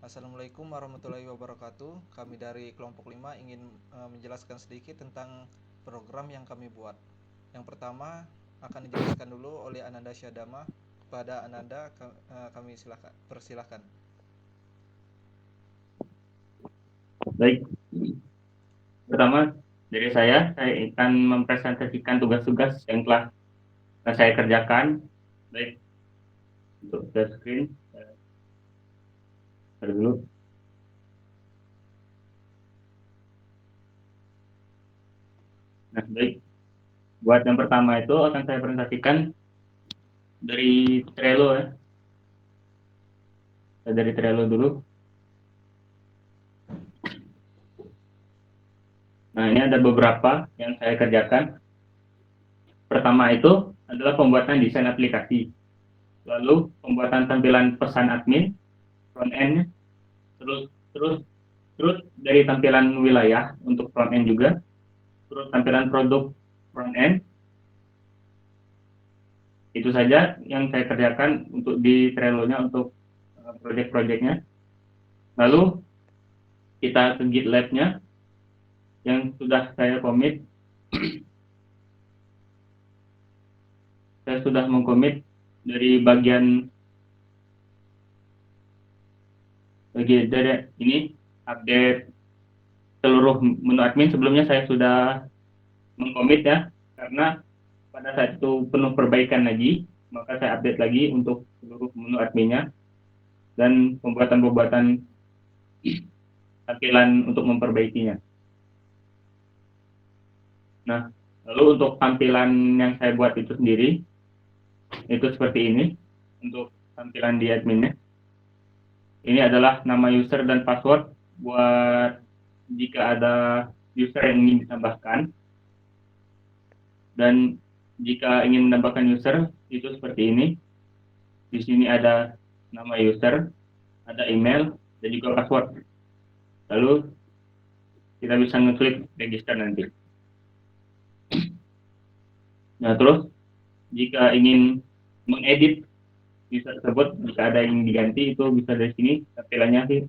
Assalamualaikum warahmatullahi wabarakatuh. Kami dari kelompok 5 ingin menjelaskan sedikit tentang program yang kami buat. Yang pertama akan dijelaskan dulu oleh Ananda Syadama. Kepada Ananda kami persilahkan. Baik, pertama dari saya akan mempresentasikan tugas-tugas yang telah saya kerjakan. Baik, untuk share screen, dulu. Nah, baik. Buat yang pertama itu akan saya presentasikan dari Trello ya. Dari Trello dulu. Nah, ini ada beberapa yang saya kerjakan. Pertama itu adalah pembuatan desain aplikasi. Lalu pembuatan tampilan pesan admin, front end, terus terus terus dari tampilan wilayah untuk front end juga, terus tampilan produk front end. Itu saja yang saya kerjakan untuk di Trello-nya untuk project-projectnya. Lalu kita ke GitLab-nya yang sudah saya commit. Saya sudah mengcommit dari bagian dari ini update seluruh menu admin. Sebelumnya saya sudah mengcommit ya, karena pada saat itu penuh perbaikan lagi, maka saya update lagi untuk seluruh menu adminnya dan pembuatan tampilan untuk memperbaikinya. Nah, lalu untuk tampilan yang saya buat itu sendiri, itu seperti ini untuk tampilan di adminnya. Ini adalah nama user dan password buat jika ada user yang ingin ditambahkan. Dan jika ingin menambahkan user, itu seperti ini. Di sini ada nama user, ada email, dan juga password. Lalu kita bisa ngeklik register nanti. Nah, terus jika ingin mengedit user tersebut, jika ada yang diganti, itu bisa dari sini. Tampilannya sih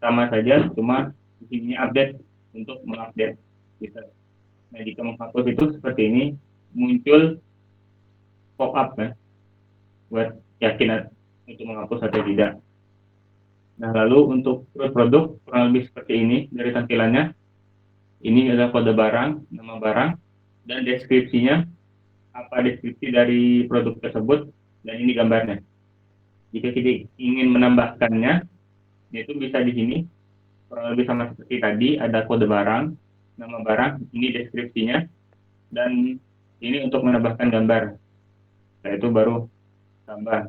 sama saja, cuma di sini update untuk mengupdate user. Nah, jika menghapus itu seperti ini, muncul pop up ya, buat yakin untuk menghapus atau tidak. Nah, lalu untuk produk kurang lebih seperti ini dari tampilannya. Ini adalah kode barang, nama barang, dan deskripsinya, apa deskripsi dari produk tersebut, dan ini gambarnya. Jika kita ingin menambahkannya, itu bisa di sini, kurang lebih sama seperti tadi, ada kode barang, nama barang, ini deskripsinya, dan ini untuk menambahkan gambar. Nah, itu baru tambah.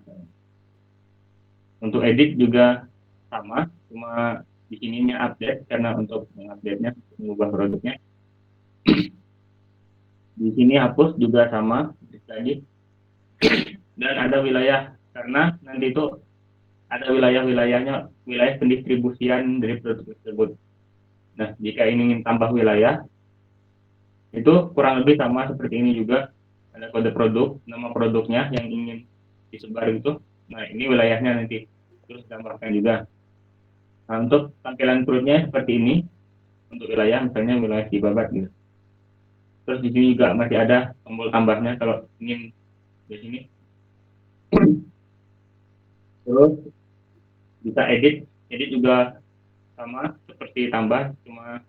Untuk edit juga sama, cuma di sininya update karena untuk mengupdate-nya, mengubah produknya. Di sini hapus juga sama tadi. Dan ada wilayah, karena nanti itu ada wilayah-wilayahnya, wilayah pendistribusian dari produk tersebut. Nah, jika ingin tambah wilayah, itu kurang lebih sama seperti ini juga. Ada kode produk, nama produknya yang ingin disebar itu. Nah, ini wilayahnya nanti terus tambahkan juga. Nah, untuk tampilan perutnya seperti ini. Untuk wilayah, misalnya wilayah di Babat gitu. Terus di sini juga masih ada tombol tambahnya kalau ingin di sini. Terus bisa edit juga sama seperti tambah, cuma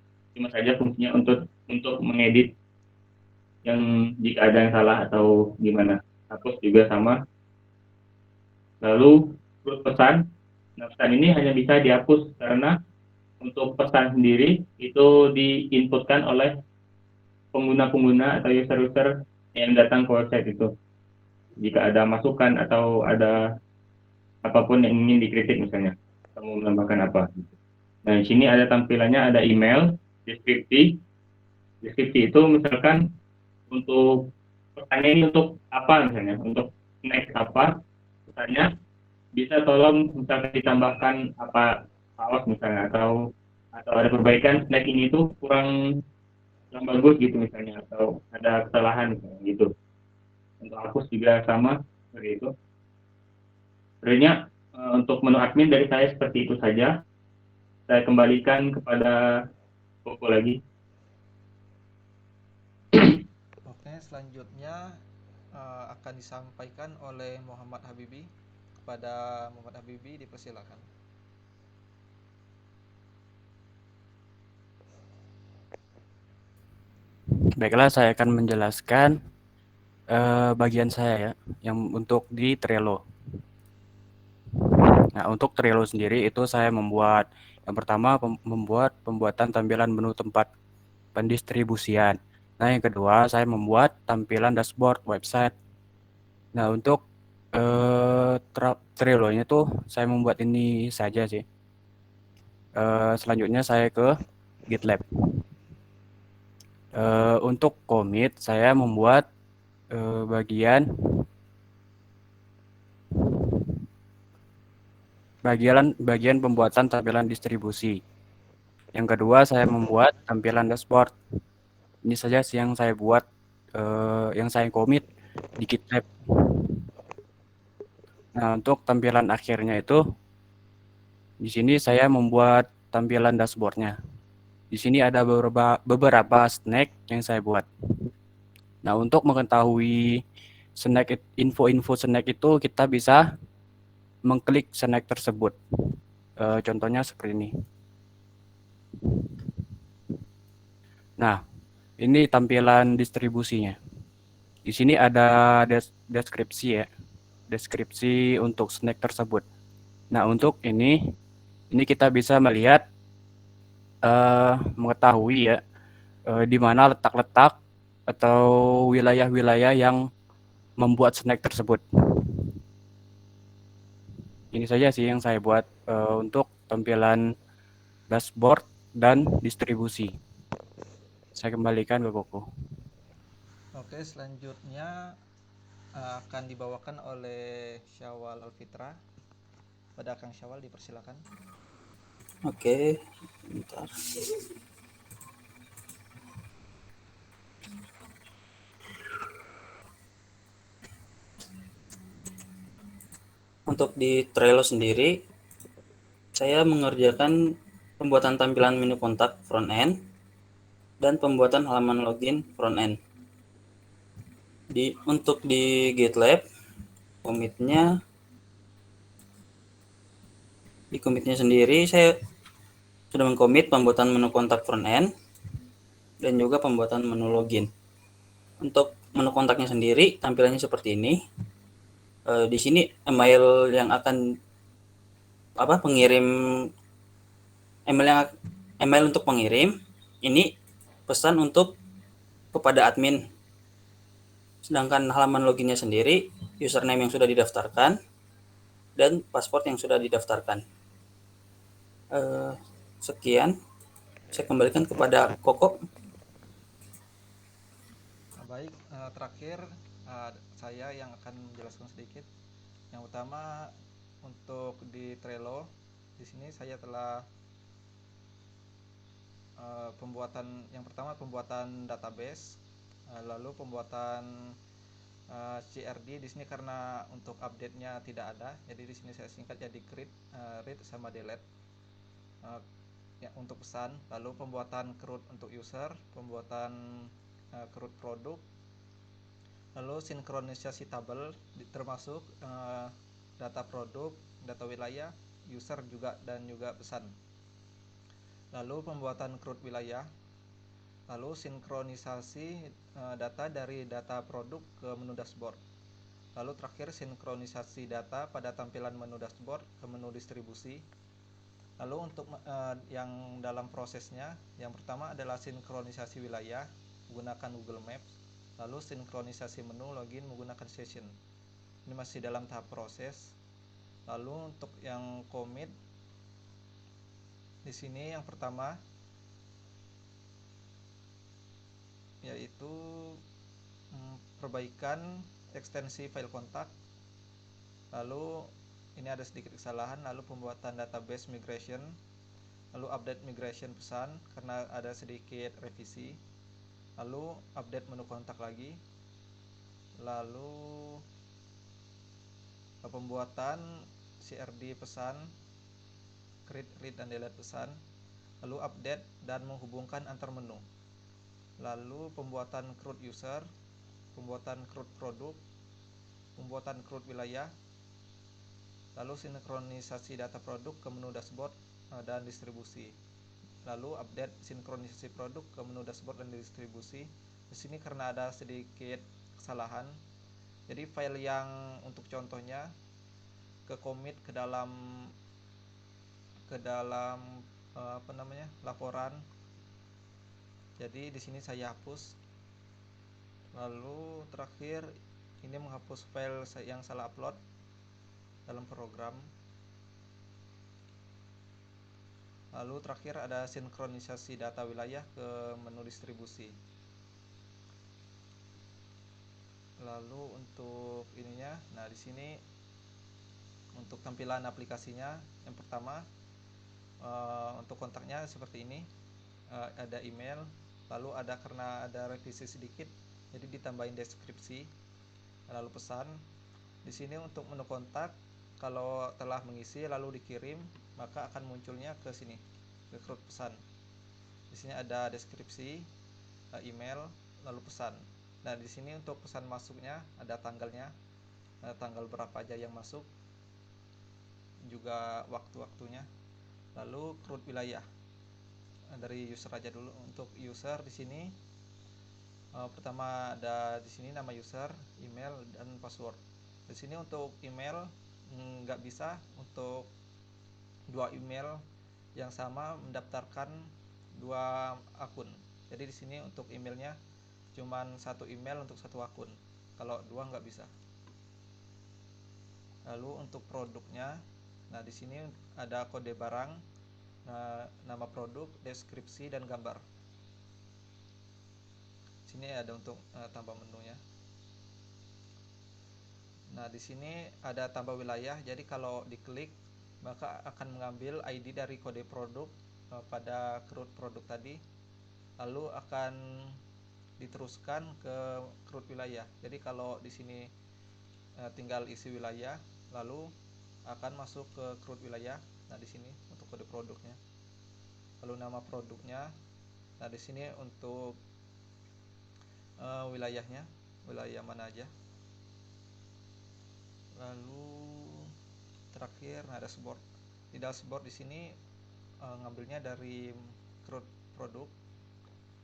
saja fungsinya untuk mengedit yang jika ada yang salah atau gimana. Hapus juga sama. Lalu perut pesan. Nah, pesan ini hanya bisa dihapus karena untuk pesan sendiri itu diinputkan oleh pengguna-pengguna atau user-user yang datang ke website itu. Jika ada masukan atau ada apapun yang ingin dikritik misalnya, kamu menambahkan apa. Nah, di sini ada tampilannya, ada email, deskripsi. Deskripsi itu misalkan untuk pertanyaan ini untuk apa misalnya, untuk next apa, misalnya bisa tolong misalkan ditambahkan apa saus misalnya, atau ada perbaikan snack ini tuh kurang bagus gitu misalnya, atau ada kesalahan misalnya, gitu. Untuk hapus juga sama seperti itu. Sebenarnya untuk menu admin dari saya seperti itu saja. saya kembalikan kepada Koko lagi. Oke, selanjutnya akan disampaikan oleh Muhammad Habibi. Kepada Muhammad Habibi dipersilakan. Baiklah, saya akan menjelaskan bagian saya ya, yang untuk di Trello. Nah, untuk Trello sendiri itu saya membuat, yang pertama membuat pembuatan tampilan menu tempat pendistribusian. Nah, yang kedua saya membuat tampilan dashboard website. Nah, untuk Trello-nya tuh saya membuat ini saja sih. Selanjutnya saya ke GitLab. Untuk commit saya membuat bagian pembuatan tampilan distribusi. Yang kedua saya membuat tampilan dashboard. Ini saja sih yang saya buat, yang saya commit di GitLab. Nah, untuk tampilan akhirnya itu di sini saya membuat tampilan dashboardnya. Di sini ada beberapa snack yang saya buat. Nah, untuk mengetahui info-info snack itu kita bisa mengklik snack tersebut. Contohnya seperti ini. Nah, ini tampilan distribusinya. Di sini ada deskripsi ya, deskripsi untuk snack tersebut. Nah, untuk ini kita bisa melihat, mengetahui ya, di mana letak-letak atau wilayah-wilayah yang membuat snack tersebut. Ini saja sih yang saya buat untuk tampilan dashboard dan distribusi. Saya kembalikan ke Koko. Oke, selanjutnya akan dibawakan oleh Syawal Alfitra. Pada Kang Syawal dipersilakan. Oke, bentar. Untuk di Trello sendiri, saya mengerjakan pembuatan tampilan menu kontak front end dan pembuatan halaman login front end. Untuk di GitLab, di commitnya sendiri saya sudah mengcommit pembuatan menu kontak front end dan juga pembuatan menu login. Untuk menu kontaknya sendiri tampilannya seperti ini. Di sini email yang akan pengirim email untuk pengirim ini pesan untuk kepada admin. Sedangkan halaman loginnya sendiri username yang sudah didaftarkan dan password yang sudah didaftarkan. Sekian, saya kembalikan kepada Koko. Baik, terakhir saya yang akan menjelaskan sedikit. Yang utama untuk di Trello, di sini saya telah yang pertama pembuatan database, lalu pembuatan CRD di sini karena untuk update-nya tidak ada, jadi di sini saya singkat jadi read sama delete ya, untuk pesan. Lalu pembuatan CRUD untuk user, pembuatan CRUD produk, lalu sinkronisasi tabel termasuk data produk, data wilayah, user juga dan juga pesan. Lalu pembuatan CRUD wilayah, lalu sinkronisasi data dari data produk ke menu dashboard. Lalu terakhir sinkronisasi data pada tampilan menu dashboard ke menu distribusi. Lalu untuk yang dalam prosesnya, yang pertama adalah sinkronisasi wilayah menggunakan Google Maps, lalu sinkronisasi menu login menggunakan Session. Ini masih dalam tahap proses. Lalu untuk yang commit di sini yang pertama yaitu perbaikan ekstensi file kontak. Lalu ini ada sedikit kesalahan, lalu pembuatan database migration, lalu update migration pesan karena ada sedikit revisi, lalu update menu kontak lagi, lalu pembuatan CRD pesan, create, read, dan delete pesan, lalu update dan menghubungkan antar menu, lalu pembuatan CRUD user, pembuatan CRUD produk, pembuatan CRUD wilayah, lalu sinkronisasi data produk ke menu dashboard dan distribusi, lalu update sinkronisasi produk ke menu dashboard dan distribusi. Di sini karena ada sedikit kesalahan, jadi file yang untuk contohnya ke commit ke dalam laporan. Jadi di sini saya hapus. Lalu terakhir ini menghapus file yang salah upload dalam program. Lalu terakhir ada sinkronisasi data wilayah ke menu distribusi. Lalu untuk ininya, nah di sini untuk tampilan aplikasinya, yang pertama untuk kontaknya seperti ini, ada email, lalu karena ada revisi sedikit, jadi ditambahin deskripsi, lalu pesan. Di sini untuk menu kontak, kalau telah mengisi lalu dikirim, maka akan munculnya ke sini, ke CRUD pesan. Di sini ada deskripsi, email, lalu pesan. Nah di sini untuk pesan masuknya ada tanggalnya, tanggal berapa aja yang masuk, juga waktu-waktunya. Lalu CRUD wilayah, dari user aja dulu. Untuk user di sini pertama ada di sini nama user, email, dan password. Di sini untuk email nggak bisa untuk dua email yang sama mendaftarkan dua akun. Jadi di sini untuk emailnya cuman satu email untuk satu akun. Kalau dua nggak bisa. Lalu untuk produknya, nah di sini ada kode barang, nama produk, deskripsi, dan gambar. Sini ada untuk tambah menunya. Nah di sini ada tambah wilayah. Jadi kalau diklik maka akan mengambil ID dari kode produk pada CRUD produk tadi, lalu akan diteruskan ke CRUD wilayah. Jadi kalau di sini tinggal isi wilayah, lalu akan masuk ke CRUD wilayah. Nah di sini untuk kode produknya, lalu nama produknya. Nah di sini untuk wilayahnya, wilayah mana aja. Lalu terakhir ada dashboard. Di dashboard di sini ngambilnya dari CRUD produk.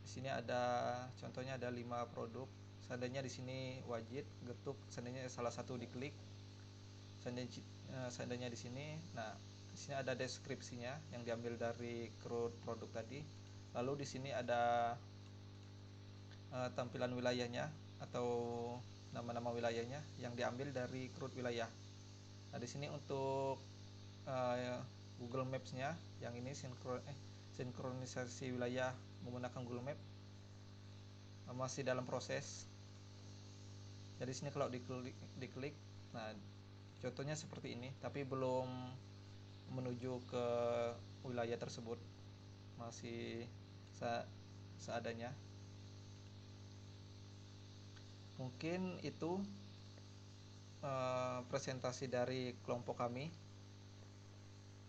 Di sini ada contohnya ada 5 produk. Seandainya di sini wajib getuk, seandainya salah satu diklik, seandainya di sini. Nah, di sini ada deskripsinya yang diambil dari CRUD produk tadi. Lalu di sini ada tampilan wilayahnya atau nama-nama wilayahnya yang diambil dari CRUD wilayah. Nah, di sini untuk Google Maps-nya yang ini sinkronisasi wilayah menggunakan Google Map masih dalam proses. Jadi sini kalau diklik, nah contohnya seperti ini, tapi belum menuju ke wilayah tersebut, masih seadanya. Mungkin itu presentasi dari kelompok kami.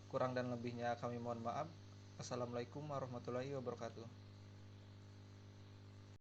Kurang dan lebihnya kami mohon maaf. Assalamualaikum warahmatullahi wabarakatuh.